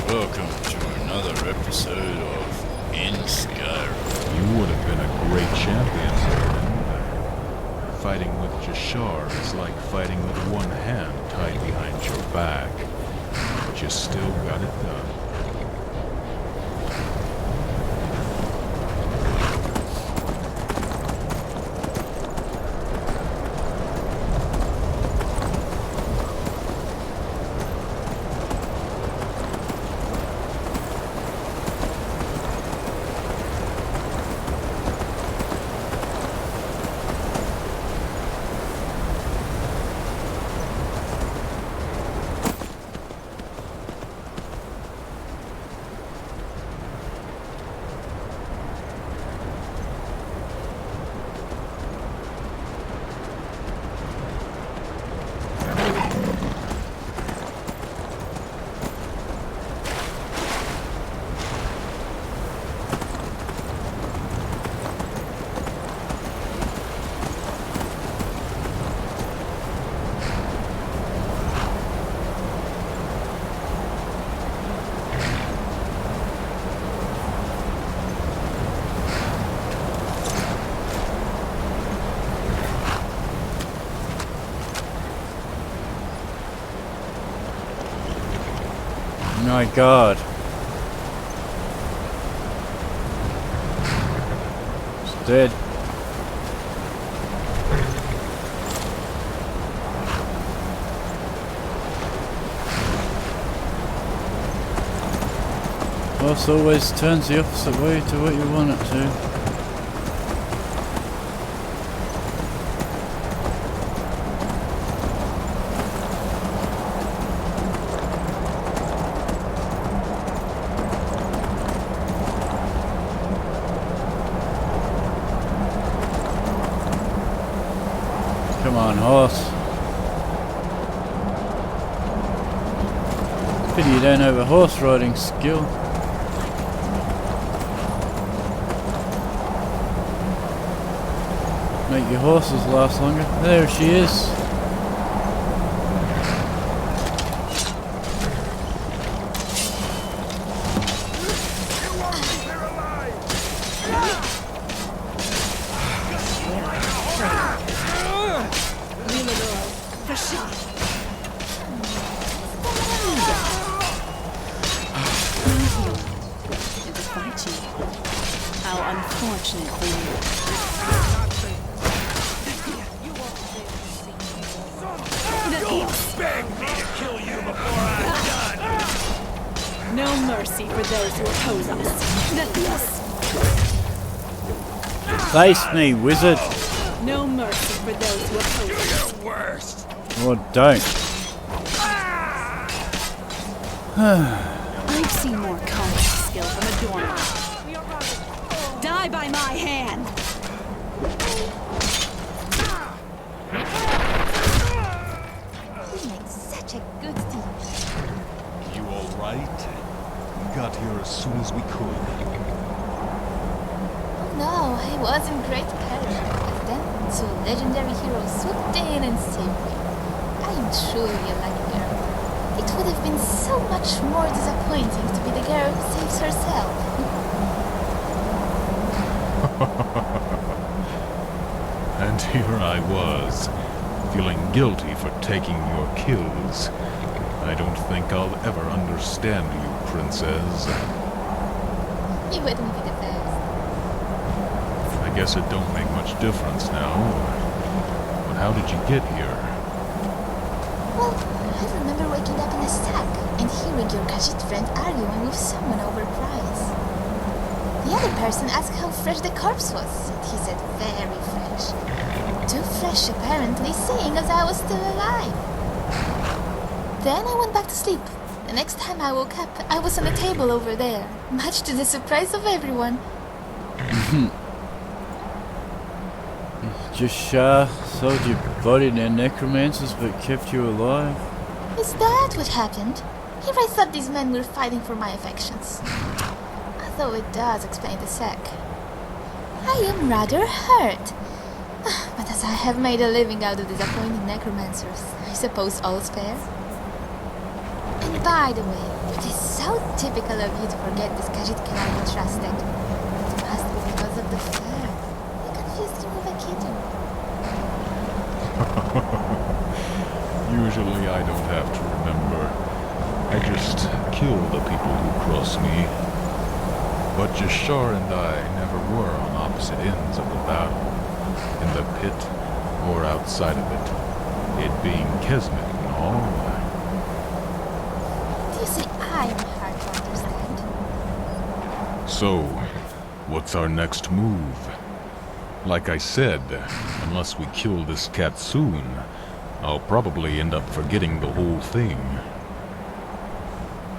welcome to another episode of In Skyrim. You would have been a great champion, Warden. Fighting with Jashar is like fighting with one hand tied behind your back. But you still got it done. My God. It's dead. Horse always turns the opposite way to what you want it to. Come on, horse. Pity you don't have a horse riding skill. Make your horses last longer. There she is. How unfortunate for you. Don't beg me to kill you before I'm done! No mercy for those who oppose us. Face me, wizard. No mercy for those who oppose us. Your worst! Or don't. I've seen more combat skill from a doormat. Die by my hand! He makes such a good team. You alright? We got here as soon as we could. Oh no, I was in great peril. But then two legendary heroes swooped in and saved me. I am truly a lucky girl. It would have been so much more disappointing to be the girl who saves herself. And here I was, feeling guilty for taking your kills. I don't think I'll ever understand you, princess. You wouldn't be the best. I guess it don't make much difference now. But how did you get here? Well, I remember waking up in a sack and hearing your Khajiit friend arguing with someone over price. The other person asked how fresh the corpse was, and he said very fresh. Too fresh, apparently, seeing as I was still alive. Then I went back to sleep. The next time I woke up, I was on a table over there, much to the surprise of everyone. Jashar sold your body to necromancers but kept you alive. Is that what happened? Here I thought these men were fighting for my affections. Although it does explain the sack. I am rather hurt. But as I have made a living out of disappointing necromancers, I suppose all's fair. And by the way, it is How typical of you to forget this Khajiit cannot be trusted. It must be because of the fur. You confused him with a kitten. Usually I don't have to remember. I just kill the people who cross me. But Jashar and I never were on opposite ends of the battle. In the pit or outside of it. It being Kesmet and all. Do you say I'm hard to understand? So, what's our next move? Like I said, unless we kill this cat soon, I'll probably end up forgetting the whole thing.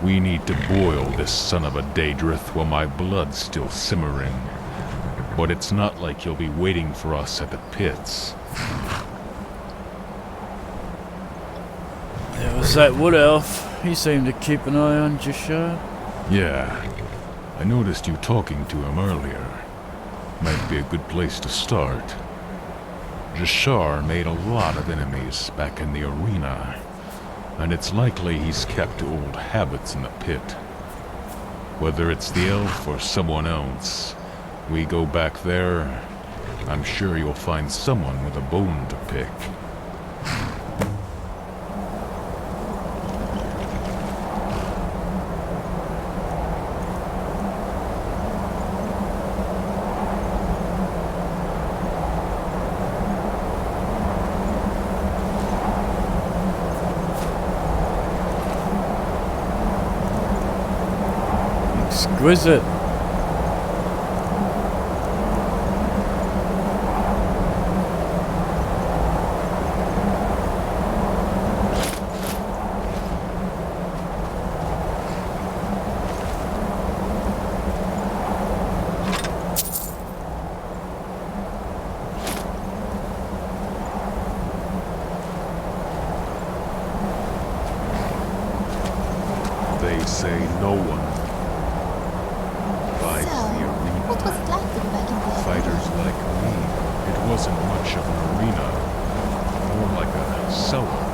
We need to boil this son of a Daedrith while my blood's still simmering. But it's not like he'll be waiting for us at the pits. It was that wood elf. He seemed to keep an eye on Jashar. Yeah, I noticed you talking to him earlier. Might be a good place to start. Jashar made a lot of enemies back in the arena, and it's likely he's kept old habits in the pit. Whether it's the elf or someone else, we go back there, I'm sure you'll find someone with a bone to pick. Exquisite. They say no one buys So, the arena. what was it like to be back in the Fighters like me, it wasn't much of an arena, more like a cellar.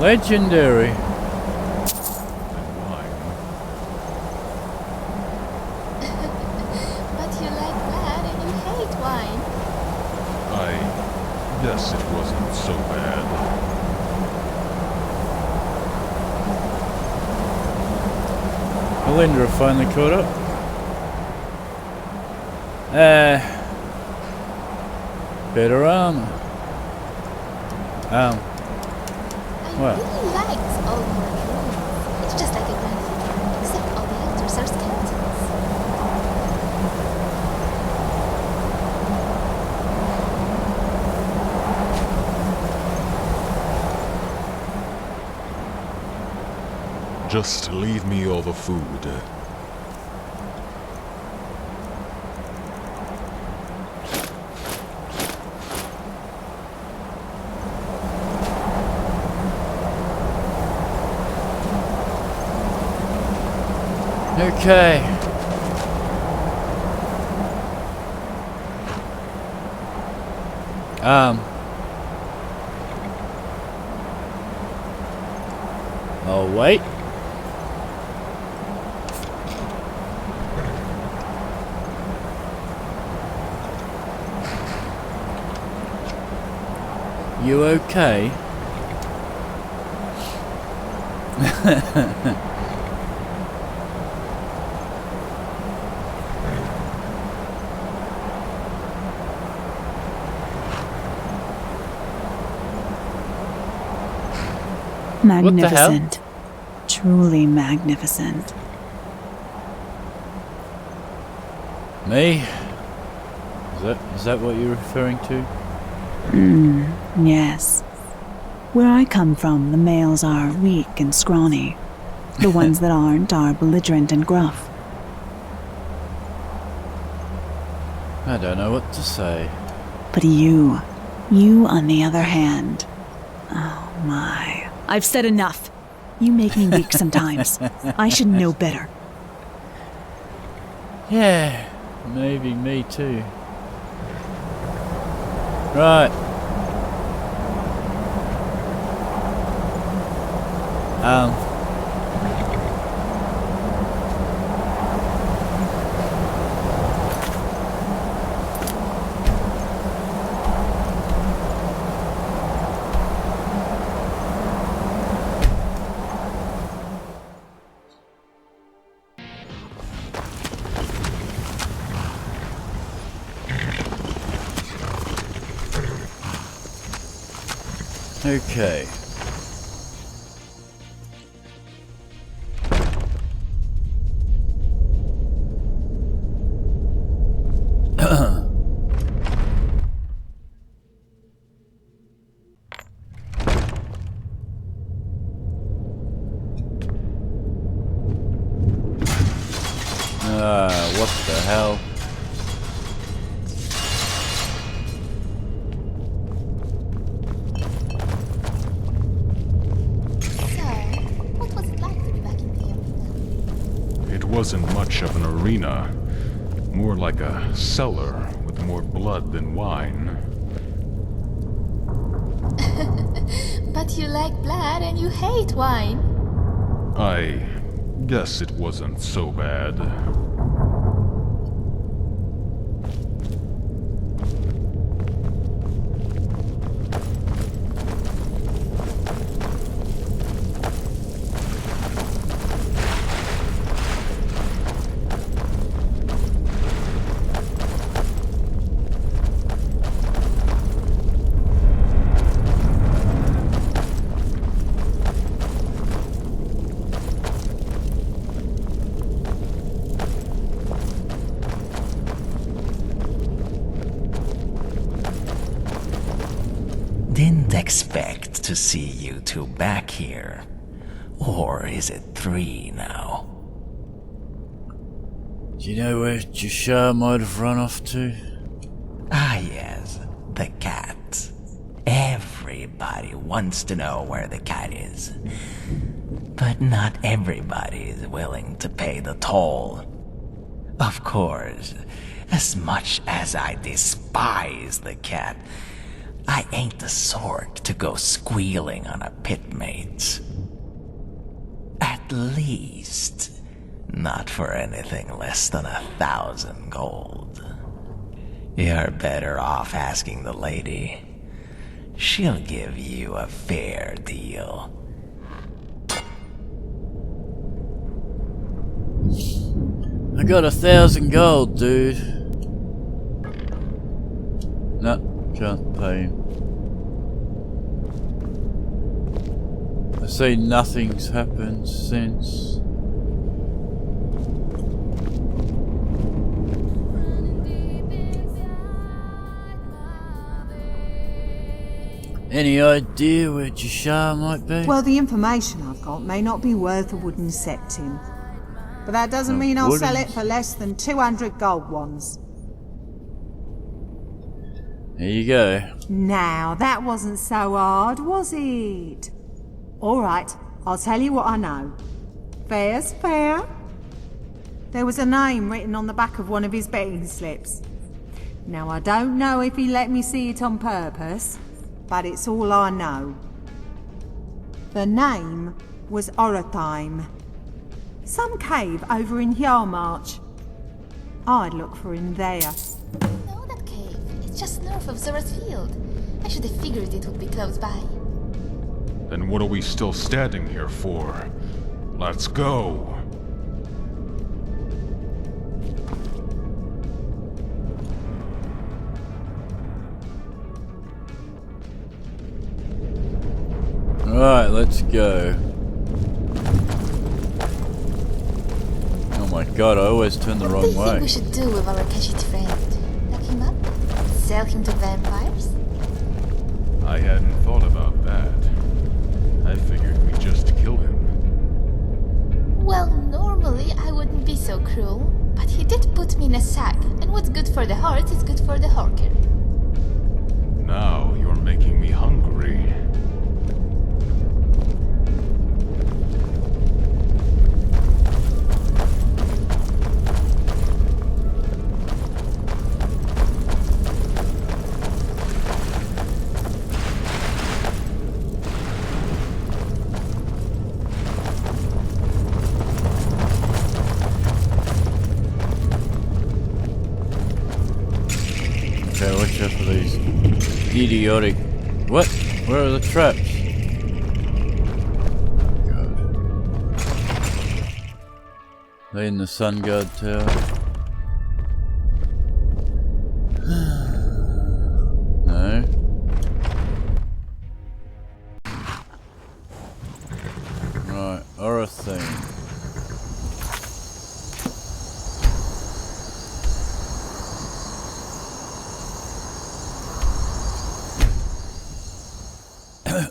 Legendary. And wine. But you like that and you hate wine. I guess it wasn't so bad. Melinda finally caught up. Better armor. I What? really liked all your rooms. It's just like a grand theater, except all the actors are skeletons. Just leave me all the food. Okay. Oh, wait. You okay? Magnificent. Truly magnificent. Me? Is that what you're referring to? Yes. Where I come from, the males are weak and scrawny. The ones that aren't are belligerent and gruff. I don't know what to say. But you on the other hand, oh my. I've said enough. You make me weak sometimes. I should know better. Yeah, maybe me too. Right. Okay. What the hell? What was it like to be back in the arena? It wasn't much of an arena. More like a cellar with more blood than wine. But you like blood and you hate wine. I guess it wasn't so bad. Didn't expect to see you two back here. Or is it 3 now? Do you know where Jashar might have run off to? Ah yes, the cat. Everybody wants to know where the cat is. But not everybody is willing to pay the toll. Of course, as much as I despise the cat, I ain't the sort to go squealing on a pitmate. At least, not for anything less than 1,000 gold. You're better off asking the lady. She'll give you a fair deal. I got 1,000 gold, dude. No, can't pay him. I see nothing's happened since. Any idea where Jashar might be? Well, the information I've got may not be worth a wooden septim. But that doesn't mean I'll sell it for less than 200 gold ones. There you go. Now, that wasn't so hard, was it? Alright, I'll tell you what I know. Fair's fair. There was a name written on the back of one of his betting slips. Now, I don't know if he let me see it on purpose, but it's all I know. The name was Oratheim. Some cave over in Yarmarch. I'd look for him there. No, that cave. It's just north of Zora's Field. I should have figured it would be close by. Then what are we still standing here for? Let's go! Alright, let's go. Oh my god, I always turn the What do wrong you think way. we should do with our Khajiit friend? Lock him up? Sell him to vampires? I hadn't thought about that. I figured we'd just kill him. Well, normally I wouldn't be so cruel, but he did put me in a sack, and what's good for the heart is good for the hawker. Now you're making me hungry. pressure for these idiotic... What? Where are the traps? God. They in the sun guard tower? No. Right, aura thing.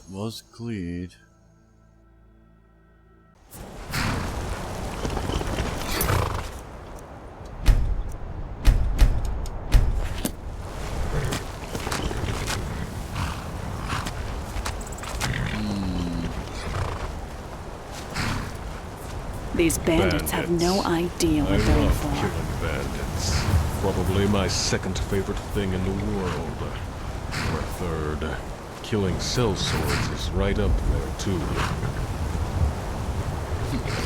Was cleared. These bandits have no idea I what they're in love for. killing bandits. Probably my second favorite thing in the world. Or third. Killing sellswords is right up there, too.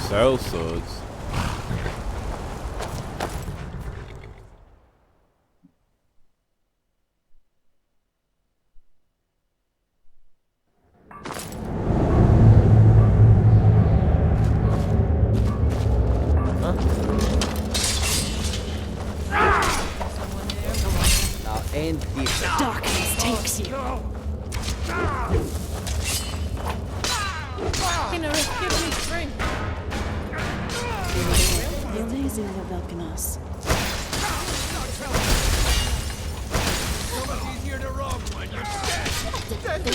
Cell swords. Now, ain't this Darkness takes you. Give me strength. Amazing Velkinos. So much easier to rob when you're dead.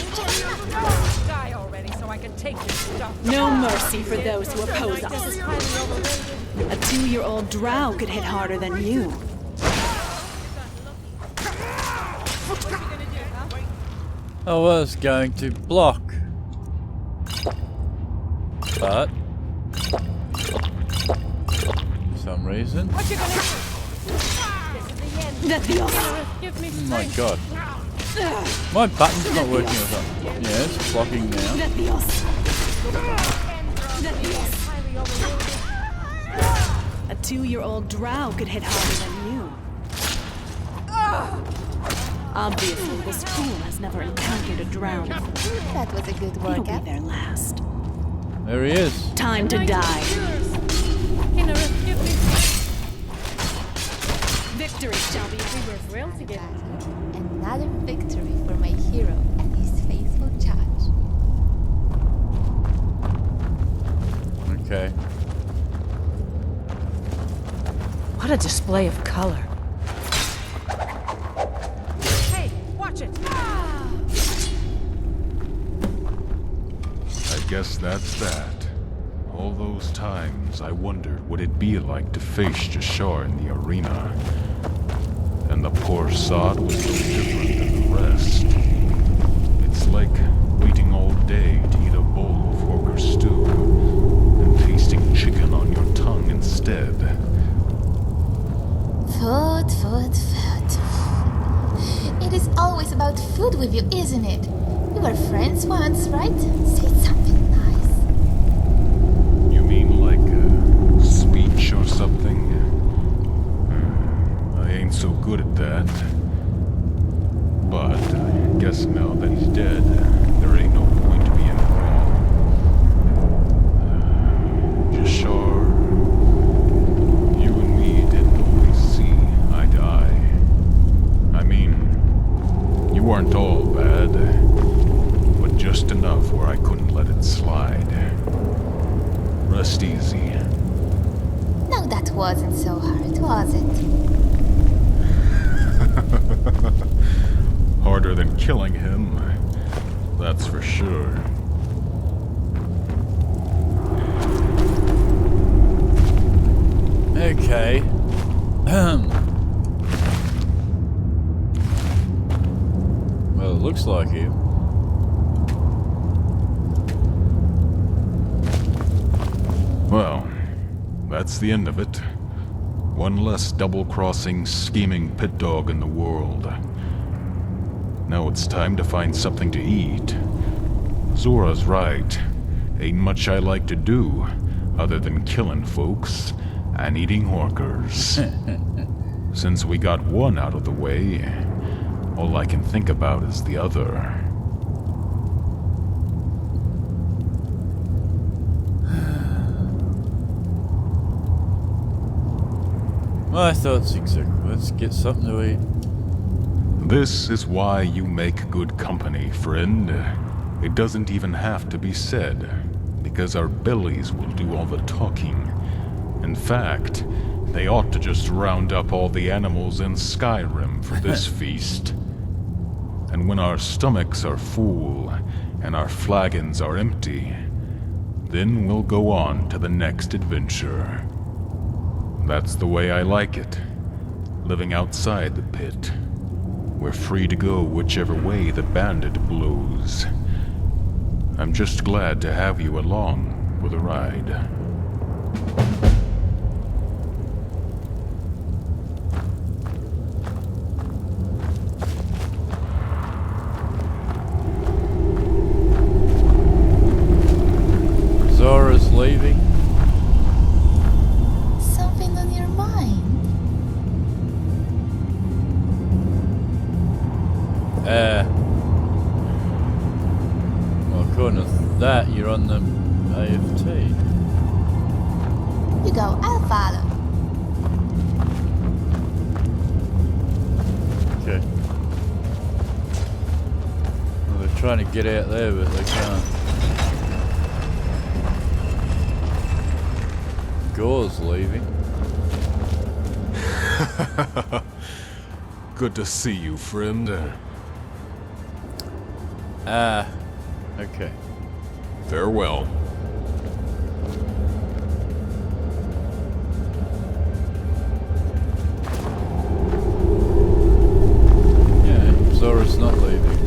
Die already so I can take your stuff. No mercy for those who oppose us. A 2-year-old drow could hit harder than you. I was going to block. But for some reason. What you gonna do? This is the end. Give me Oh my strength. god. My button's not working or something. Yeah, it's blocking now. A 2-year-old drow could hit harder than you. Obviously, this fool has never encountered a drow before. That was a good He'll be workout. their last. There he is. Time to die. Give me strength. Victory shall be We were thrilled to get Another victory for my hero and his faithful charge. Okay. What a display of color. Hey, watch it. I guess that's that. All those times I wondered what it'd be like to face Jashar in the arena. And the poor sod was no different than the rest. It's like waiting all day to eat a bowl of Horker stew and tasting chicken on your tongue instead. Food, food, food. It is always about food with you, isn't it? We were friends once, right? Say something nice. You mean like a speech or something? I ain't so good at that. But I guess now that he's dead, there ain't no point being wrong. Jashar, you and me didn't always see eye to eye. I mean, you weren't all bad, but just enough where I couldn't let it slide. Rest easy. No, that wasn't so hard, was it? Harder than killing him, that's for sure. Okay. Well, it looks like him. Well, that's the end of it. One less double-crossing, scheming pit dog in the world. Now it's time to find something to eat. Zora's right. Ain't much I like to do, other than killing folks and eating horkers. Since we got one out of the way, All I can think about is the other. My thoughts exactly. Let's get something to eat. This is why you make good company, friend. It doesn't even have to be said, because our bellies will do all the talking. In fact, they ought to just round up all the animals in Skyrim for this feast. And when our stomachs are full and our flagons are empty, then we'll go on to the next adventure. That's the way I like it, living outside the pit. We're free to go whichever way the bandit blows. I'm just glad to have you along for the ride. Zora's leaving. Something on your mind? Well, according to that, you're on the AFT. You go, I'll follow. Okay. Well, they're trying to get out there, but they can't. Gore's leaving. Good to see you, friend. Okay. Farewell. Yeah, Zora's not leaving.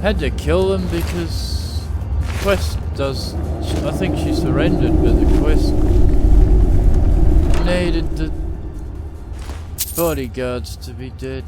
Had to kill them because the quest does. I think she surrendered, but the quest needed the bodyguards to be dead.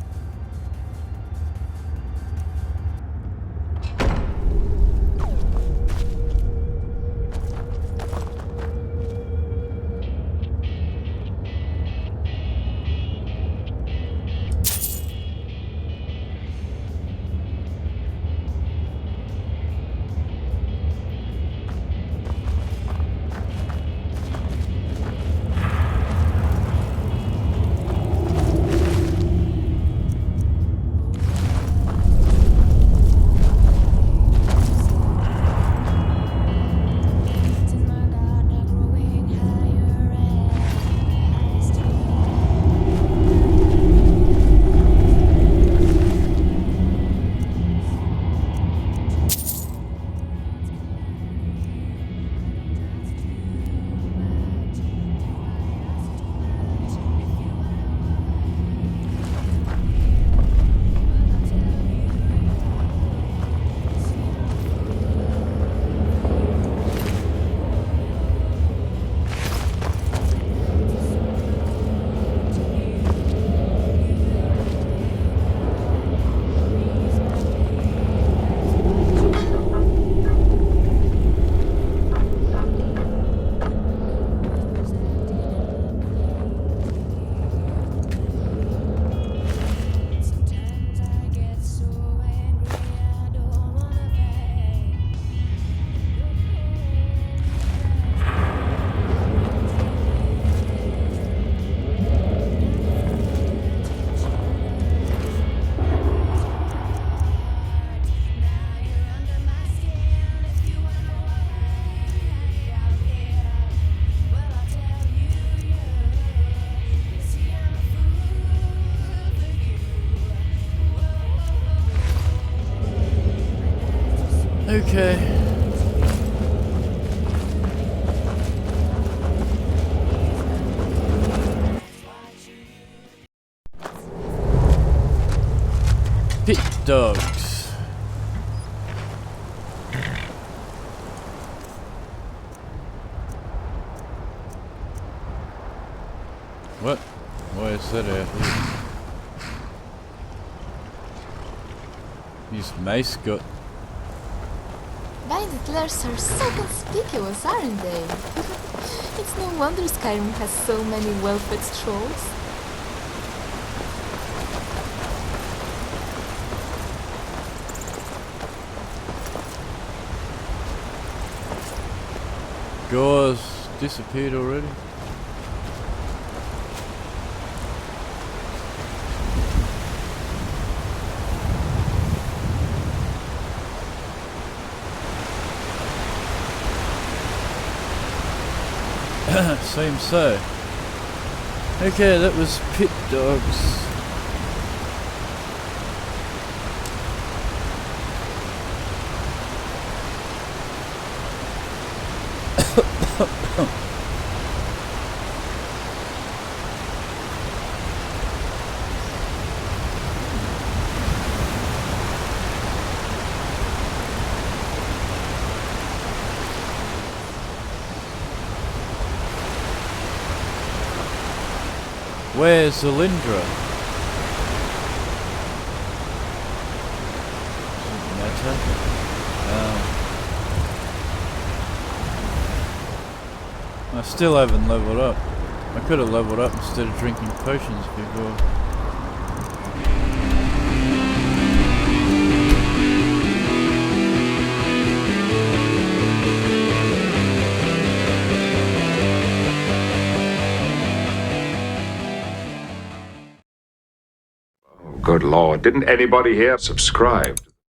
Okay. Pit dogs. What? Why is that out here? His mace got. Bandit lairs are so conspicuous, aren't they? It's no No wonder Skyrim has so many well-fed trolls. Gore's disappeared already. Seems so. Okay, that was Pit Dogs. Where's Zalindra? Doesn't matter. I still haven't leveled up. I could have leveled up instead of drinking potions before. Good Lord, didn't anybody here subscribe?